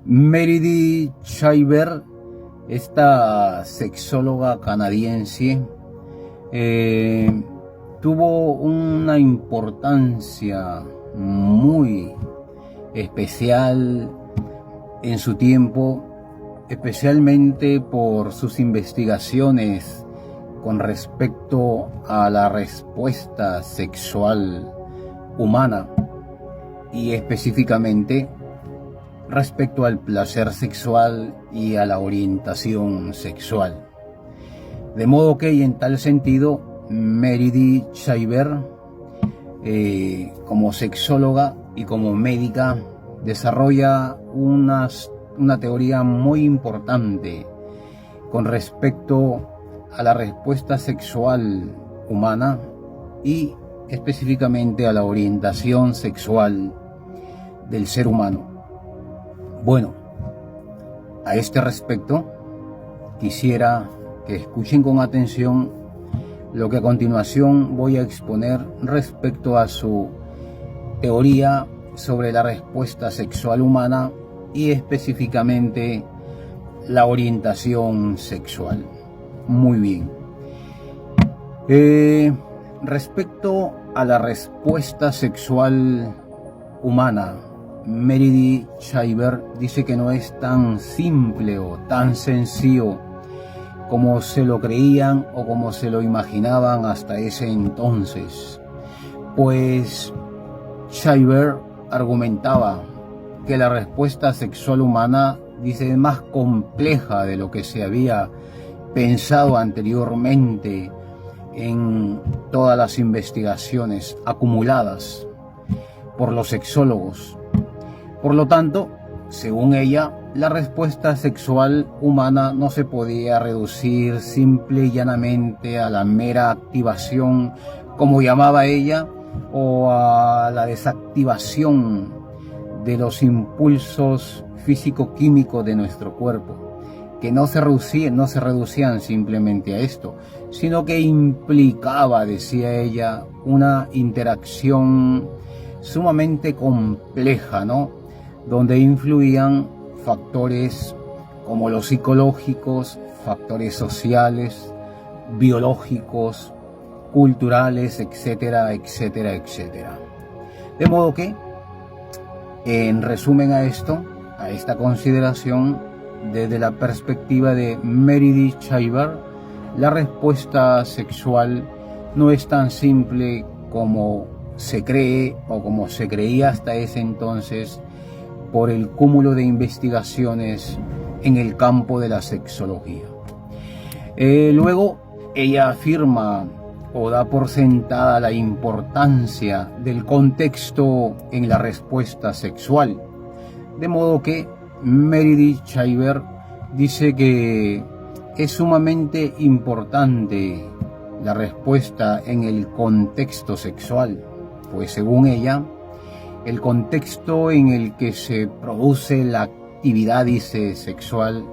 Meredith Schreiber, esta sexóloga canadiense, tuvo una importancia muy especial en su tiempo, especialmente por sus investigaciones con respecto a la respuesta sexual humana y específicamente respecto al placer sexual y a la orientación sexual. De modo que, y en tal sentido, Meredith Schreiber, como sexóloga y como médica, desarrolla una teoría muy importante con respecto a la respuesta sexual humana y específicamente a la orientación sexual del ser humano. Bueno, a este respecto quisiera que escuchen con atención lo que a continuación voy a exponer respecto a su teoría sobre la respuesta sexual humana y específicamente la orientación sexual. Muy bien. Respecto a la respuesta sexual humana, Meredith Schreiber dice que no es tan simple o tan sencillo como se lo creían o como se lo imaginaban hasta ese entonces. Pues Schreiber argumentaba que la respuesta sexual humana, dice, es más compleja de lo que se había pensado anteriormente en todas las investigaciones acumuladas por los sexólogos. Por lo tanto, según ella, la respuesta sexual humana no se podía reducir simple y llanamente a la mera activación, como llamaba ella, o a la desactivación de los impulsos físico-químicos de nuestro cuerpo, que no se reducían simplemente a esto, sino que implicaba, decía ella, una interacción sumamente compleja, ¿no?, donde influían factores como los psicológicos, factores sociales, biológicos, culturales, etcétera, etcétera, etcétera. De modo que, en resumen a esta consideración, desde la perspectiva de Meredith Schreiber, la respuesta sexual no es tan simple como se cree o como se creía hasta ese entonces por el cúmulo de investigaciones en el campo de la sexología. Luego ella afirma o da por sentada la importancia del contexto en la respuesta sexual, de modo que Meredith Schreiber dice que es sumamente importante la respuesta en el contexto sexual, pues según ella, el contexto en el que se produce la actividad, dice, sexual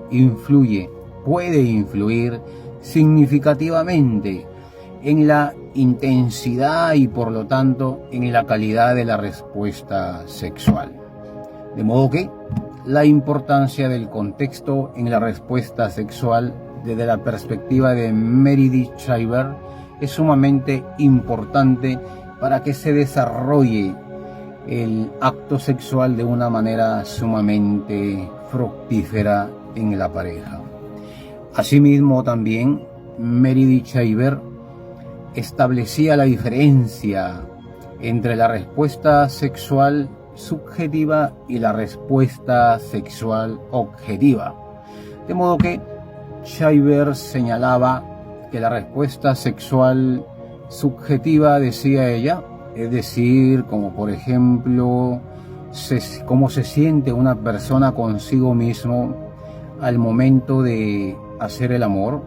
puede influir significativamente en la intensidad y por lo tanto en la calidad de la respuesta sexual. De modo que la importancia del contexto en la respuesta sexual desde la perspectiva de Meredith Schreiber es sumamente importante para que se desarrolle el acto sexual de una manera sumamente fructífera en la pareja. Asimismo, también Meredith Schreiber establecía la diferencia entre la respuesta sexual subjetiva y la respuesta sexual objetiva. De modo que Schreiber señalaba que la respuesta sexual subjetiva, decía ella, es decir, como por ejemplo, cómo se siente una persona consigo mismo al momento de hacer el amor,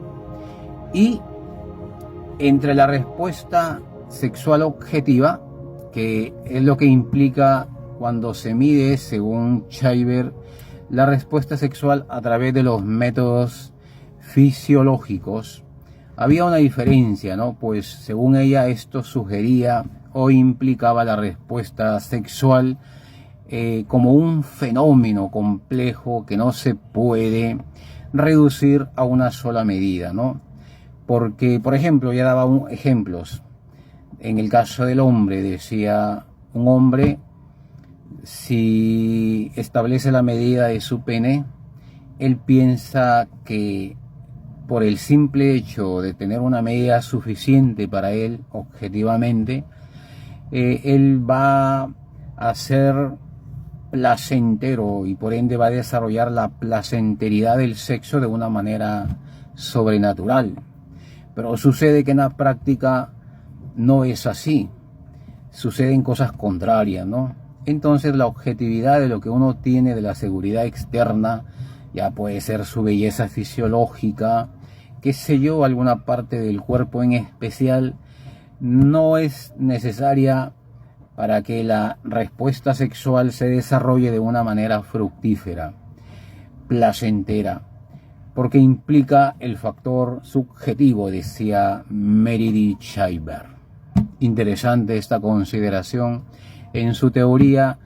y entre la respuesta sexual objetiva, que es lo que implica cuando se mide, según Schreiber, la respuesta sexual a través de los métodos fisiológicos, había una diferencia, ¿no? Pues según ella esto sugería o implicaba la respuesta sexual como un fenómeno complejo que no se puede reducir a una sola medida, ¿no? Porque, por ejemplo, ya daba ejemplos. En el caso del hombre, decía, un hombre, si establece la medida de su pene, él piensa que por el simple hecho de tener una medida suficiente para él, objetivamente, él va a ser placentero y por ende va a desarrollar la placenteridad del sexo de una manera sobrenatural. Pero sucede que en la práctica no es así. Suceden cosas contrarias, ¿no? Entonces la objetividad de lo que uno tiene de la seguridad externa, ya puede ser su belleza fisiológica, qué sé yo, alguna parte del cuerpo en especial, no es necesaria para que la respuesta sexual se desarrolle de una manera fructífera, placentera, porque implica el factor subjetivo, decía Meredith Schreiber. Interesante esta consideración en su teoría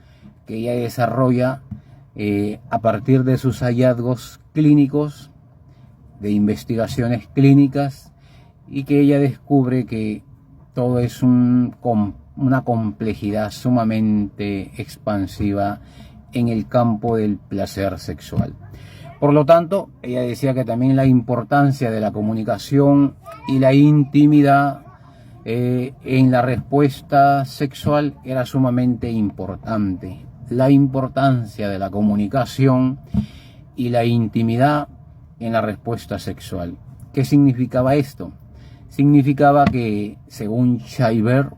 que ella desarrolla a partir de sus hallazgos clínicos, de investigaciones clínicas, y que ella descubre que todo es una complejidad sumamente expansiva en el campo del placer sexual. Por lo tanto, ella decía que también la importancia de la comunicación y la intimidad en la respuesta sexual era sumamente importante. La importancia de la comunicación y la intimidad en la respuesta sexual. ¿Qué significaba esto? Significaba que, según Schreiber,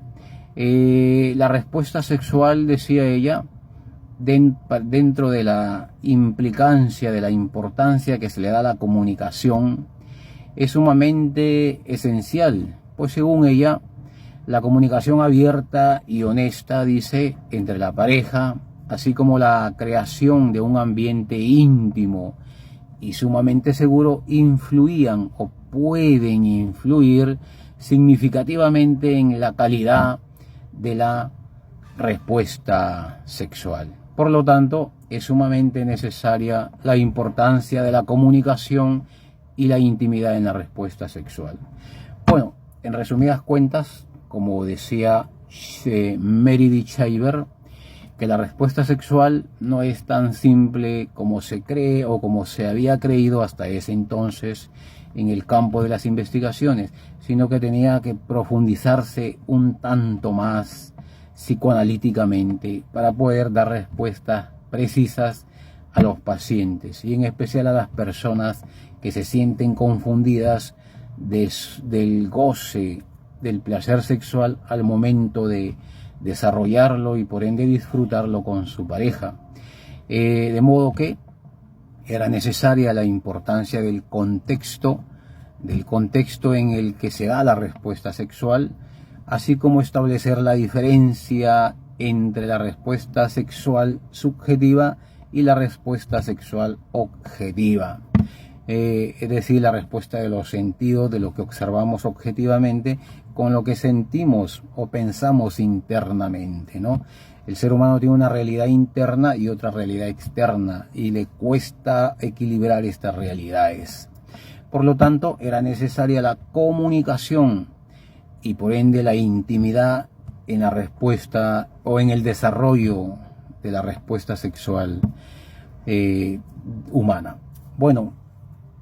la respuesta sexual, decía ella, dentro de la implicancia, de la importancia que se le da a la comunicación, es sumamente esencial, pues según ella, la comunicación abierta y honesta, dice, entre la pareja, así como la creación de un ambiente íntimo y sumamente seguro, influían o pueden influir significativamente en la calidad de la respuesta sexual. Por lo tanto, es sumamente necesaria la importancia de la comunicación y la intimidad en la respuesta sexual. Bueno, en resumidas cuentas, como decía Meredith Schreiber, que la respuesta sexual no es tan simple como se cree o como se había creído hasta ese entonces en el campo de las investigaciones, sino que tenía que profundizarse un tanto más psicoanalíticamente para poder dar respuestas precisas a los pacientes y en especial a las personas que se sienten confundidas del goce, del placer sexual al momento de desarrollarlo y por ende disfrutarlo con su pareja. De modo que era necesaria la importancia del contexto en el que se da la respuesta sexual, así como establecer la diferencia entre la respuesta sexual subjetiva y la respuesta sexual objetiva. Es decir, la respuesta de los sentidos, de lo que observamos objetivamente, con lo que sentimos o pensamos internamente, ¿no? El ser humano tiene una realidad interna y otra realidad externa, y le cuesta equilibrar estas realidades. Por lo tanto, era necesaria la comunicación y por ende la intimidad en la respuesta o en el desarrollo de la respuesta sexual humana. Bueno,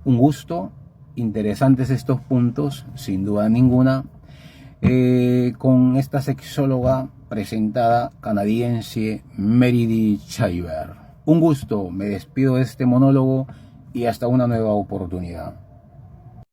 un gusto, interesantes estos puntos, sin duda ninguna, con esta sexóloga presentada canadiense Meredith Schreiber. Un gusto, me despido de este monólogo y hasta una nueva oportunidad.